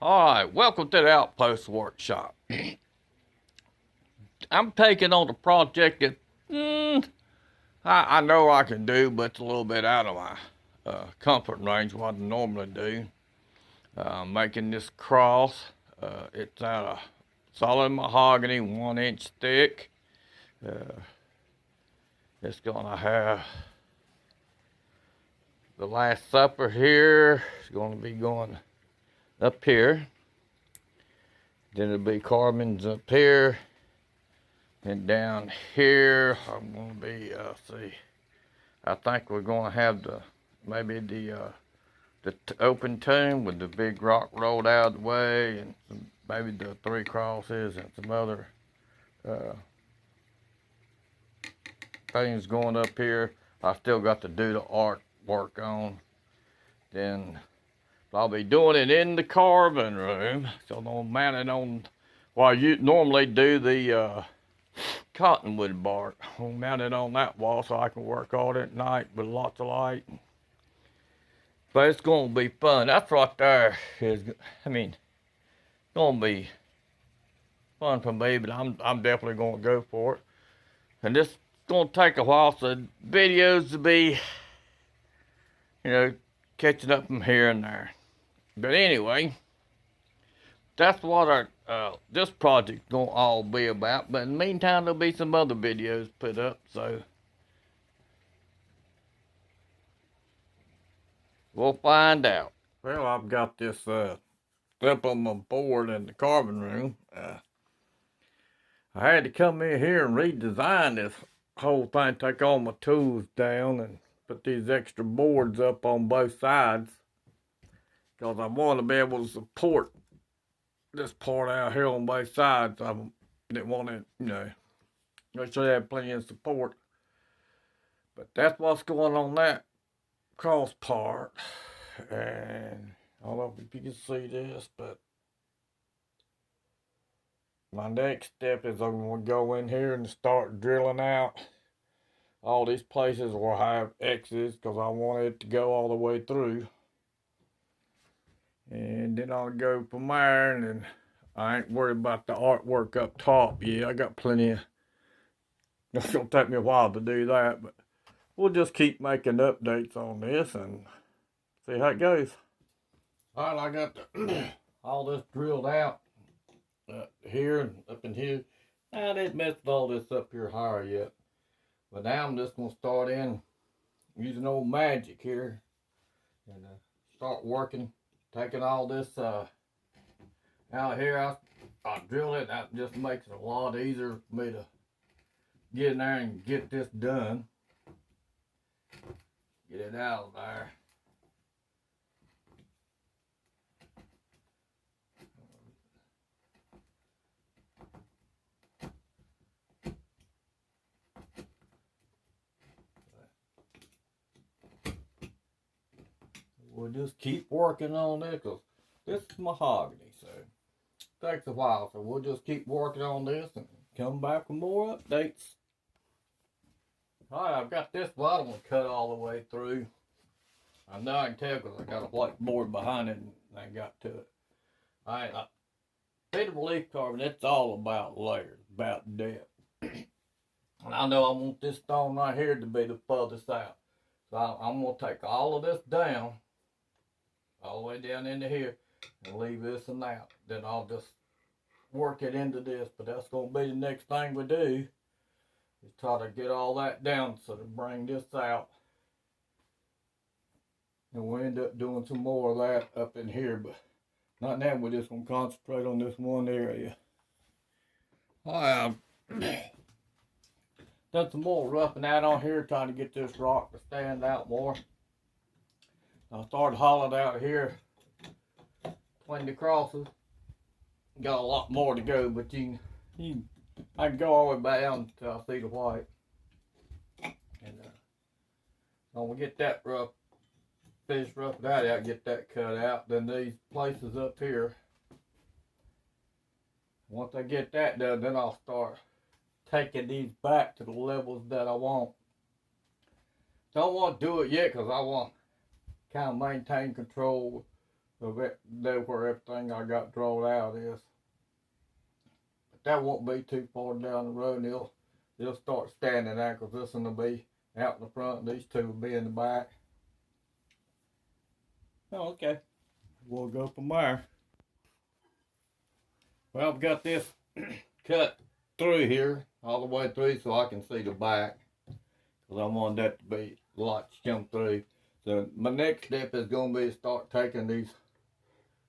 Alright, welcome to the Outpost Workshop. I'm taking on a project that I know I can do, but it's a little bit out of my comfort range, what I normally do. I'm making this cross. It's out of solid mahogany, 1 inch thick. It's gonna have the Last Supper here. It's gonna be going up here. Then it'll be Carmen's up here. And down here, I'm gonna be, see, I think we're gonna have maybe the open tomb with the big rock rolled out of the way, and maybe the three crosses and some other uh, things going up here. I still got to do the artwork on. Then I'll be doing it in the carving room, so I'll mount it on. Well, you normally do the cottonwood bark. I'll mount it on that wall so I can work on it at night with lots of light. But it's gonna be fun. That's right there is, it's gonna be fun for me. But I'm definitely gonna go for it. And this is gonna take a while, so videos to be, you know, catching up from here and there. But anyway, that's what our this project's gonna all be about. But in the meantime, there'll be some other videos put up. So we'll find out. Well, I've got this up on my board in the carving room. I had to come in here and redesign this whole thing, take all my tools down and put these extra boards up on both sides because I want to be able to support this part out here on both sides. I didn't want it, make sure they have plenty of support. But that's what's going on that cross part. And I don't know if you can see this, but my next step is I'm going to go in here and start drilling out all these places where I have X's because I want it to go all the way through. And then I'll go from there, and then I ain't worried about the artwork up top. Yeah, I got plenty of, it's going to take me a while to do that, but we'll just keep making updates on this and see how it goes. All right, I got all this drilled out here and up in here. I didn't mess all this up here higher yet. But now I'm just going to start in using old magic here and start working, taking all this out here. I drill it. That just makes it a lot easier for me to get in there and get this done. Get it out of there. We'll just keep working on it because this is mahogany, so it takes a while. So we'll just keep working on this and come back with more updates. Alright, I've got this bottom one cut all the way through. I know I can tell because I got a white board behind it and I got to it. Alright, Peter Relief carving, it's all about layers, about depth. And I know I want this stone right here to be the furthest out. So I'm going to take all of this down, all the way down into here, and leave this and out. Then I'll just work it into this. But that's going to be the next thing we do, is try to get all that down so to bring this out. And we'll end up doing some more of that up in here. But not now, we're just going to concentrate on this one area. Done some more roughing out on here, trying to get this rock to stand out more. I started hollowed out here between the crosses. Got a lot more to go, but I can go all the way back down until I see the white. And when we get that finish roughed out, get that cut out. Then these places up here, once I get that done, then I'll start taking these back to the levels that I want. Don't want to do it yet because I want to kind of maintain control So that's where everything I got drawn out is. But that won't be too far down the road. They'll start standing there because this one will be out in the front and these two will be in the back. Oh, okay. We'll go from there. Well, I've got this cut through here, all the way through so I can see the back. Because I want that to be lights come through. So my next step is going to be to start taking these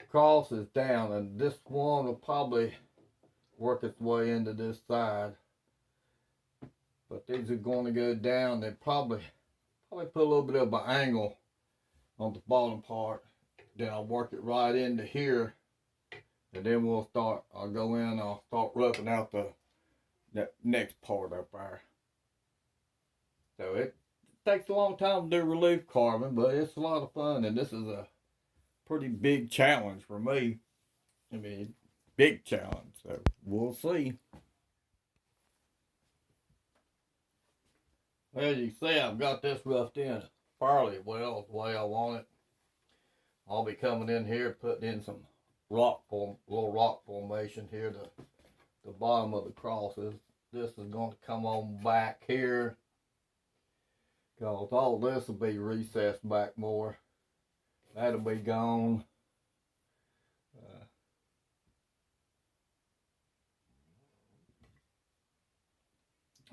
crosses down, and this one will probably work its way into this side. But these are going to go down. They probably put a little bit of an angle on the bottom part. Then I'll work it right into here, and then I'll go in, I'll start roughing out that next part up there. So it takes a long time to do relief carving, but it's a lot of fun, and this is a pretty big challenge for me. I mean, big challenge, so we'll see. As you see, I've got this roughed in fairly well the way I want it. I'll be coming in here, putting in some little rock formation here to the bottom of the crosses. This is going to come on back here, because all this will be recessed back more. That'll be gone.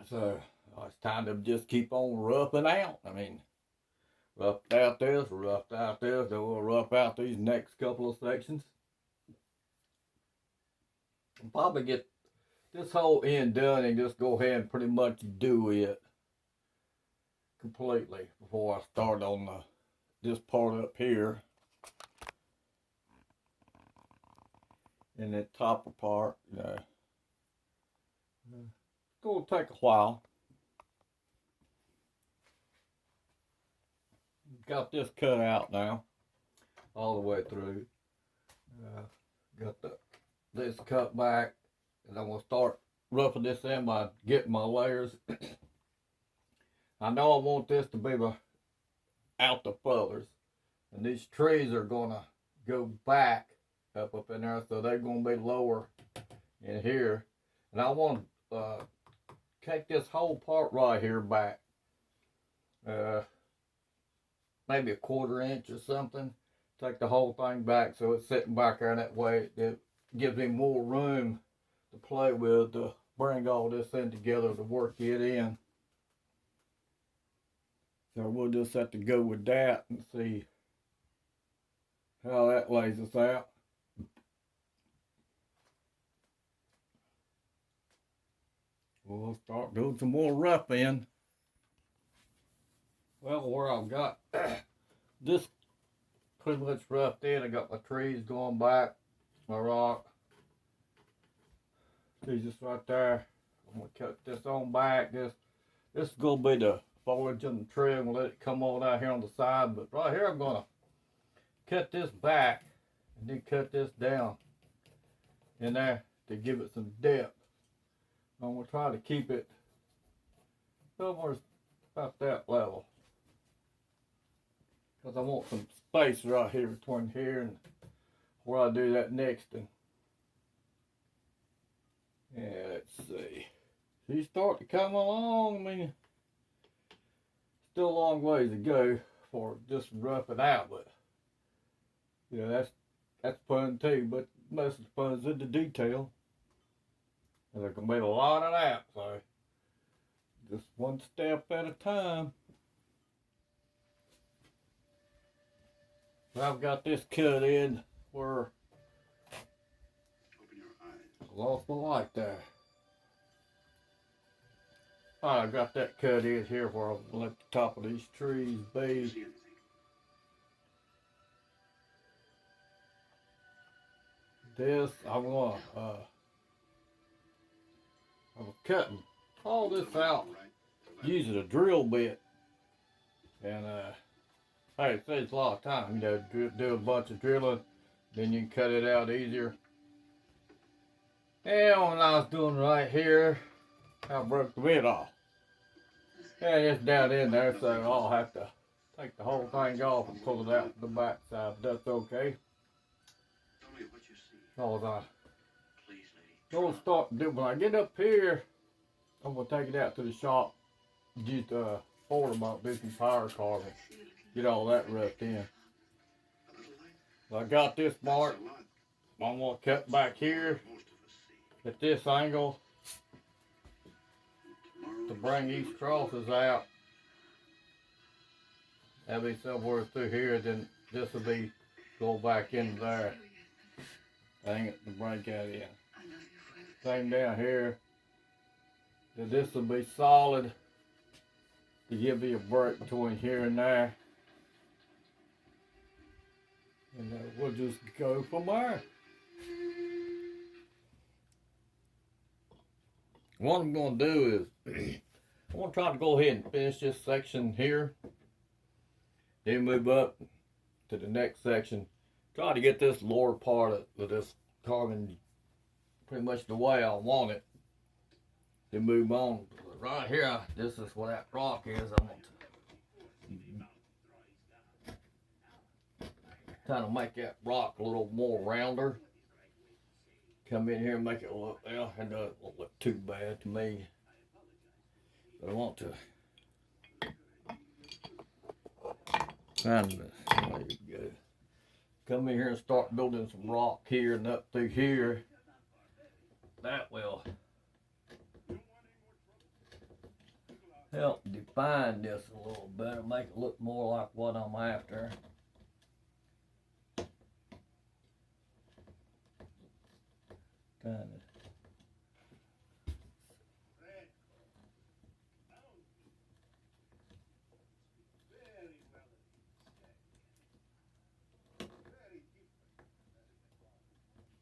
So it's time to just keep on roughing out. I mean, roughed out this, then we'll rough out these next couple of sections. I'll probably get this whole end done and just go ahead and pretty much do it completely before I start on this part up here. And that topper part, you know. It's going to take a while. Got this cut out now, all the way through. Got this cut back, and I'm going to start roughing this in by getting my layers. I know I want this to be out the feathers, and these trees are going to go back up in there, so they're going to be lower in here. And I want to take this whole part right here back. Maybe a 1/4 inch or something. Take the whole thing back so it's sitting back there that way. It gives me more room to play with to bring all this in together to work it in. So we'll just have to go with that and see how that lays us out. We'll start doing some more roughing. Well, where I've got this pretty much roughed in, I got my trees going back, my rock. See this right there. I'm gonna cut this on back. This is gonna be the foliage in the tree. I'm gonna let it come on out here on the side, but right here I'm gonna cut this back and then cut this down in there to give it some depth. I'm gonna try to keep it somewhere about that level, because I want some space right here between here and where I do that next thing. Yeah, let's see. She's starting to come along. I mean, still a long ways to go for just roughing out, but yeah, that's fun too. But most of the fun's in the detail, and there can be a lot of that. So just one step at a time. I've got this cut in where I lost my light there. I got that cut in here where I'm gonna let the top of these trees be. This I'm cutting all this out using a drill bit, and hey, it saves a lot of time. You know, do a bunch of drilling, then you can cut it out easier. And when I was doing right here, I broke the bit off. And it's down in there, so I'll have to take the whole thing off and pull it out to the back side. That's okay. Cause I gonna start do when I get up here, I'm gonna take it out to the shop, get Ford about do some power carving, get all that roughed in. So I got this mark. I'm gonna cut back here at this angle to bring these crosses out. That'll be somewhere through here, then this will be go back in there. Hang it to bring that in. Same down here. Then this will be solid to give me a break between here and there. And we'll just go from there. What I'm going to do is, I'm going to try to go ahead and finish this section here. Then move up to the next section. Try to get this lower part of this carving pretty much the way I want it. Then move on. Right here, this is where that rock is. I want to kind of make that rock a little more rounder. Come in here and make it look, well, it doesn't look too bad to me. But I want to kind of, there you go. Come in here and start building some rock here and up through here. That will help define this a little better, make it look more like what I'm after. Kind of.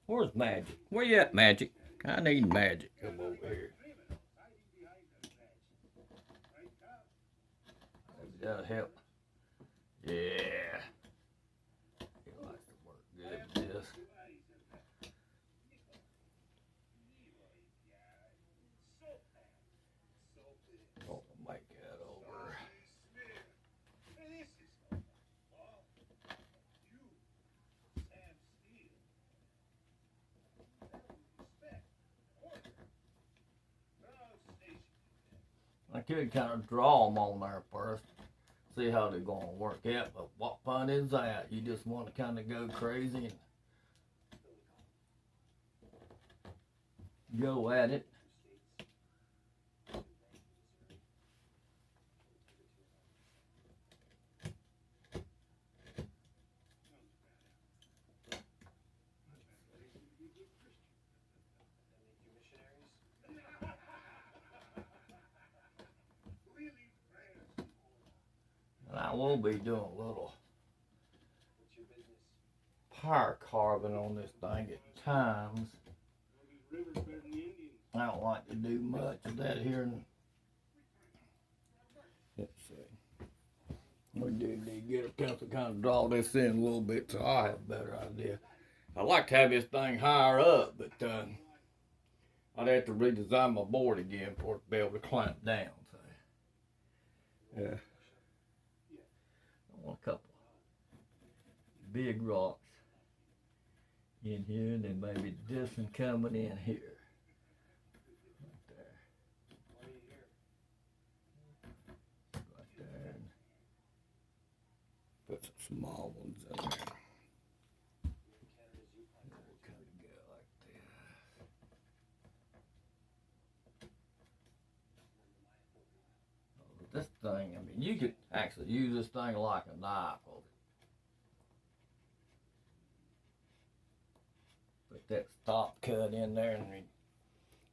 Where's Magic? Where you at, Magic? I need Magic. Come over here. Maybe that'll help. Yeah. He likes to work good with this. Oh, make that over. I could kind of draw them on there first, see how they're going to work out, but what fun is that? You just want to kind of go crazy and go at it. And I will be doing a little power carving on this thing at times. I don't like to do much of that here. Let's see. We do need to get a pencil, kind of draw this in a little bit so I have a better idea. I like to have this thing higher up, but I'd have to redesign my board again for it to be able to clamp down. So, yeah. I want a couple big rocks in here, and then maybe this one coming in here. Put some small ones in there. We'll kind of go like this. This thing, I mean, you could actually use this thing like a knife. Put that stop cut in there, and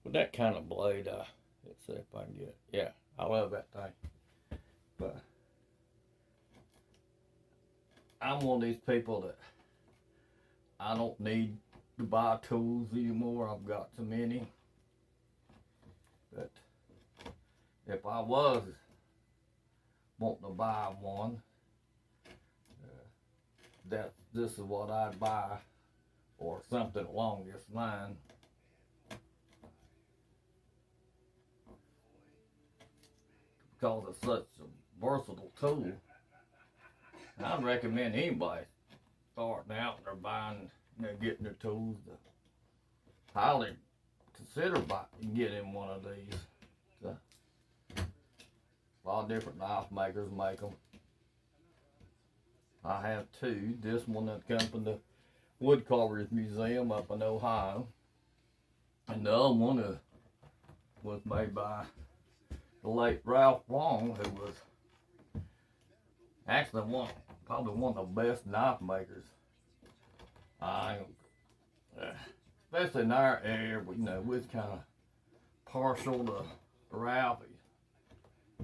with that kind of blade, let's see if I can get it. Yeah, I love that thing. But I'm one of these people that I don't need to buy tools anymore. I've got so many. But if I was wanting to buy one, this is what I'd buy, or something along this line. Because it's such a versatile tool. I'd recommend anybody starting out and they're buying, getting their tools to highly consider about getting one of these. So, a lot of different knife makers make them. I have two. This one that comes from the Woodcarvers Museum up in Ohio. And the other one was made by the late Ralph Long, who was actually probably one of the best knife makers. Especially in our area, we're kind of partial to Ralph.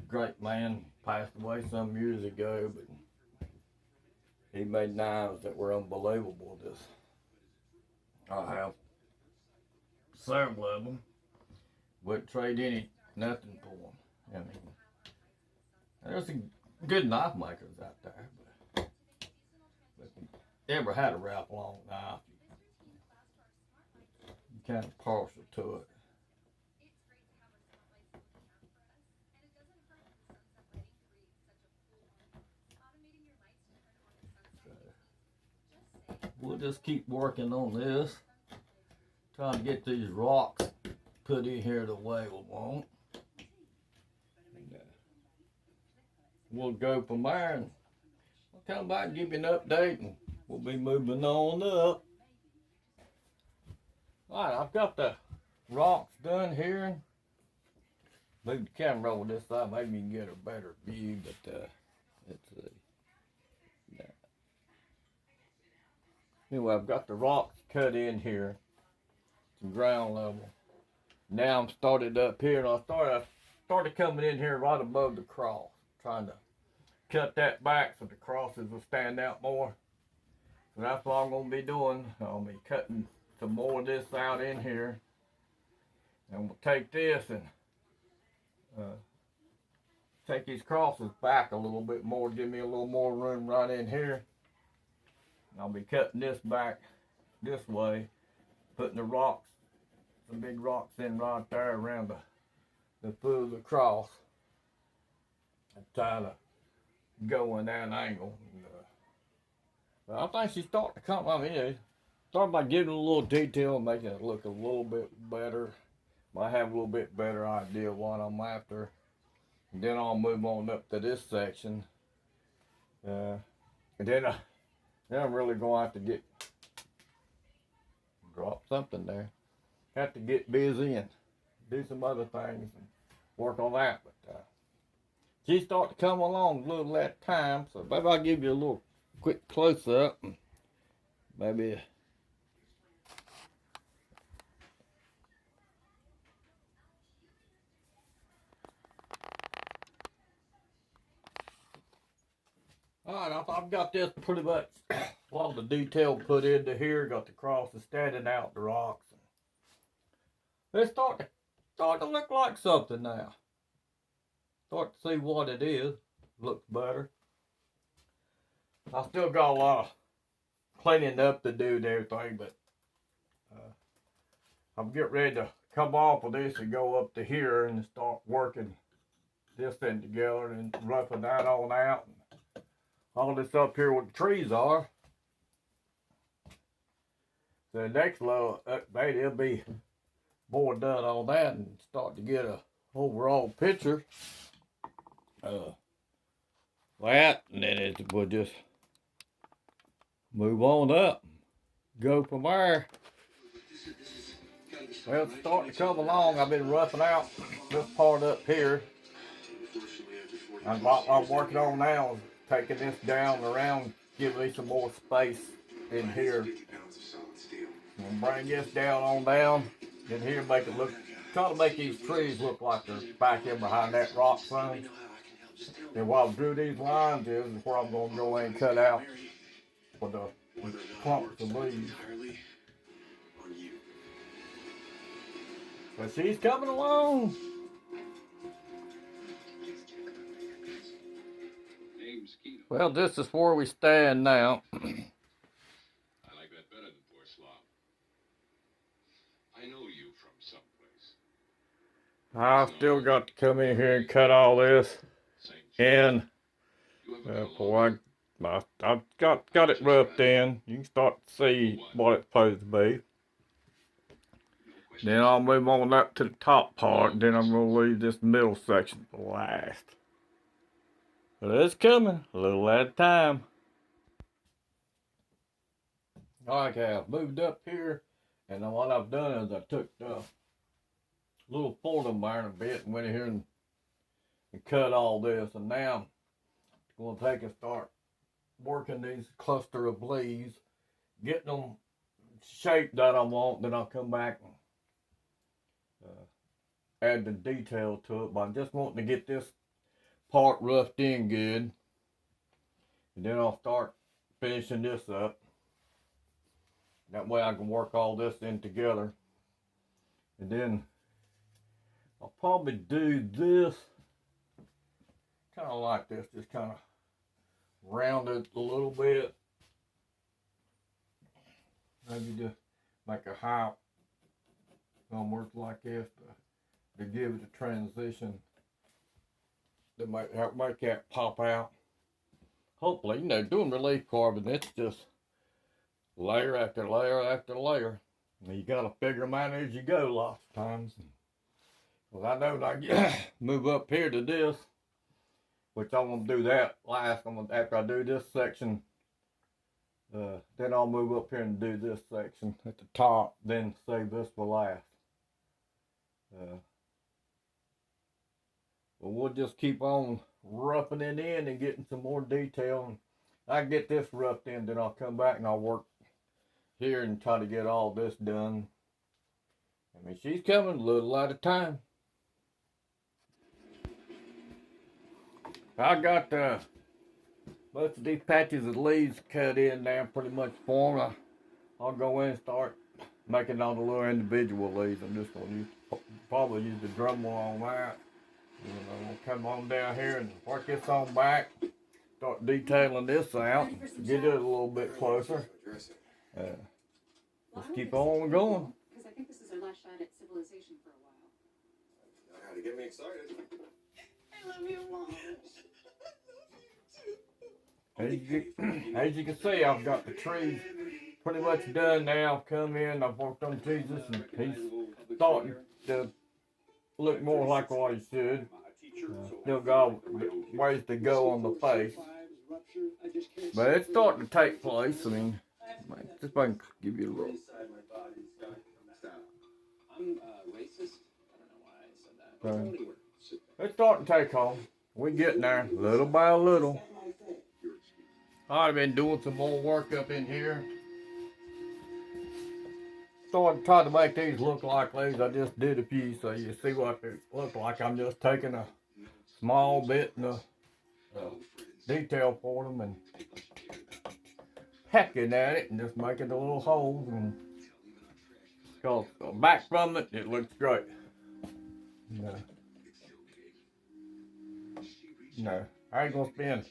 Great man, passed away some years ago, but he made knives that were unbelievable. I have several of them. Wouldn't trade nothing for them. I mean, there's some good knife makers out there, but if you ever had a Ralph Long knife, you're kind of partial to it. We'll just keep working on this, trying to get these rocks put in here the way we want. And, we'll go from there, and I'll come back and give you an update, and we'll be moving on up. Alright, I've got the rocks done here. Move the camera over this side, maybe you can get a better view, but let's see. Anyway, I've got the rocks cut in here to ground level. Now I'm started up here, and I started coming in here right above the cross, trying to cut that back so the crosses will stand out more. So that's what I'm going to be doing. I'll be cutting some more of this out in here, and we'll take this and take these crosses back a little bit more, give me a little more room right in here. I'll be cutting this back this way, putting the rocks, some big rocks in right there around the foot of the cross, and try to go in that angle. But I think she's starting to come. I mean, start by giving it a little detail and making it look a little bit better. I have a little bit better idea of what I'm after. And then I'll move on up to this section. And then I'm really going to have to drop something there. Have to get busy and do some other things and work on that. But she's starting to come along a little at a time. So maybe I'll give you a little quick close up. And maybe. Alright, I've got this pretty much a lot of the detail put into here. Got the crosses standing out the rocks. It's starting to look like something now. Start to see what it is. Looks better. I still got a lot of cleaning up to do and everything, but I'm getting ready to come off of this and go up to here and start working this thing together and roughing that on out. All this up here where the trees are. So the next little update, it'll be more done on that and start to get a overall picture. That, and then we'll just move on up, go from there. Well, it's starting to come along. I've been roughing out this part up here. And what I'm working on now is taking this down around, giving me some more space in here. And bring this down on down in here, make it look, try to make these trees look like they're back in behind that rock front. And what I drew these lines is where I'm going to go in and cut out with the clumps of leaves. But she's coming along. Well, this is where we stand now. I like that better than poor slop. I know you from someplace. I've still got to come in here and cut all this. And boy, I've got it roughed in. You can start to see what it's supposed to be. Then I'll move on up to the top part. Then I'm gonna leave this middle section for last. But it's coming, a little at a time. Okay, I've moved up here, and then what I've done is I took the little folding iron a bit and went in here and cut all this, and now I'm going to take and start working these cluster of leaves, getting them shaped that I want. Then I'll come back and add the detail to it, but I'm just wanting to get this part roughed in good, and then I'll start finishing this up. That way I can work all this in together, and then I'll probably do this kind of like this, just kind of round it a little bit. Maybe just make a high almost like this to give it a transition that might make that pop out. Hopefully, doing relief carving, it's just layer after layer after layer. You gotta figure them out as you go lots of times. Well, I know when I move up here to this, which I'm gonna do that last. After I do this section, then I'll move up here and do this section at the top. Then save this for last. But we'll just keep on roughing it in and getting some more detail. And I get this roughed in, then I'll come back and I'll work here and try to get all this done. I mean, she's coming a little at a time. I got most of these patches of leaves cut in now, pretty much formed. I'll go in and start making all the little individual leaves. I'm just going to probably use the Dremel on that. And I'm going to come on down here and work this on back. Start detailing this out. Get it a little bit closer. Let's keep on going. Because I think this is our last shot at civilization for a while. Know how to get me excited. I love you, Mom. As you can see, I've got the trees pretty much done now. I've come in, I've worked on Jesus, and he's starting to look more like what he should. Still got ways to go on the face, but it's starting to take place. I mean, just if I can give you a little. I'm racist. I don't know why I said that. It's starting to take off. We're getting there, little by little. I've been doing some more work up in here. Started trying to make these look like these. I just did a few so you see what they look like. I'm just taking a small bit and detail for them and hacking at it and just making the little holes. And because back from it, it looks great. No, I ain't gonna spend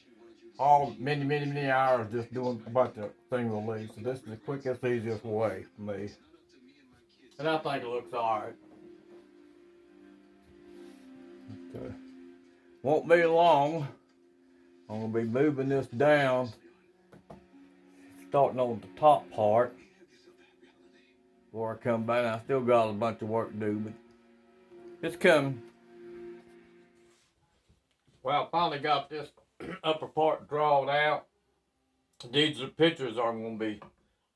many hours just doing a bunch of single leaves. So this is the quickest, easiest way for me. And I think it looks alright. Won't be long. I'm gonna be moving this down, starting on the top part. Before I come back, I still got a bunch of work to do, but it's coming. Well, I finally got this upper part drawn out. These are the pictures I'm going to be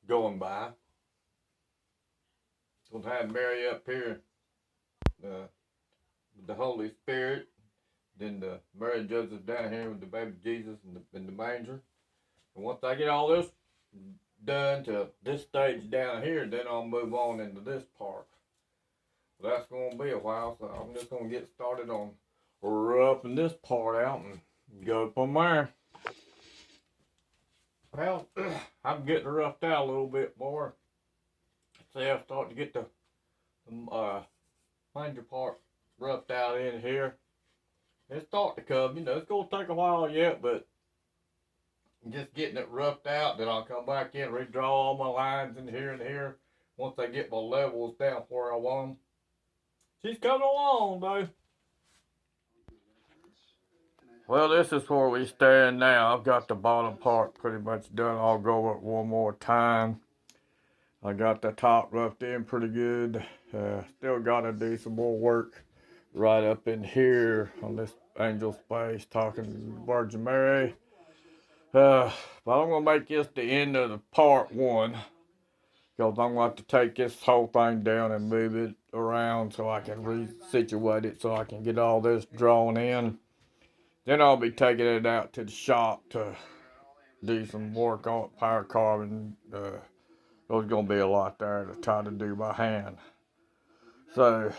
going by. Going to have Mary up here, with the Holy Spirit. Then the Mary and Joseph down here with the baby Jesus in the manger. And once I get all this done to this stage down here, then I'll move on into this part. Well, that's going to be a while, so I'm just going to get started on roughing this part out and go from there. Well, I'm getting roughed out a little bit more. See, I'm starting to get the manger part roughed out in here. It's starting to come, it's going to take a while yet, but just getting it roughed out, then I'll come back in, redraw all my lines in here and here. Once I get my levels down where I want them. She's coming along, though. Well, this is where we stand now. I've got the bottom part pretty much done. I'll go over it one more time. I got the top roughed in pretty good. Still got to do some more work right up in here on this angel space talking Virgin Mary. But I'm going to make this the end of the part one, because I'm going to have to take this whole thing down and move it around so I can resituate it so I can get all this drawn in. Then I'll be taking it out to the shop to do some work on it, power carving. There's going to be a lot there to try to do by hand. So,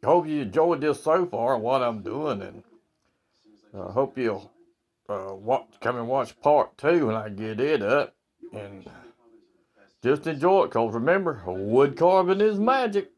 hope you enjoyed this so far and what I'm doing, and hope you'll come and watch part 2 when I get it up. And just enjoy it, because remember, wood carving is magic.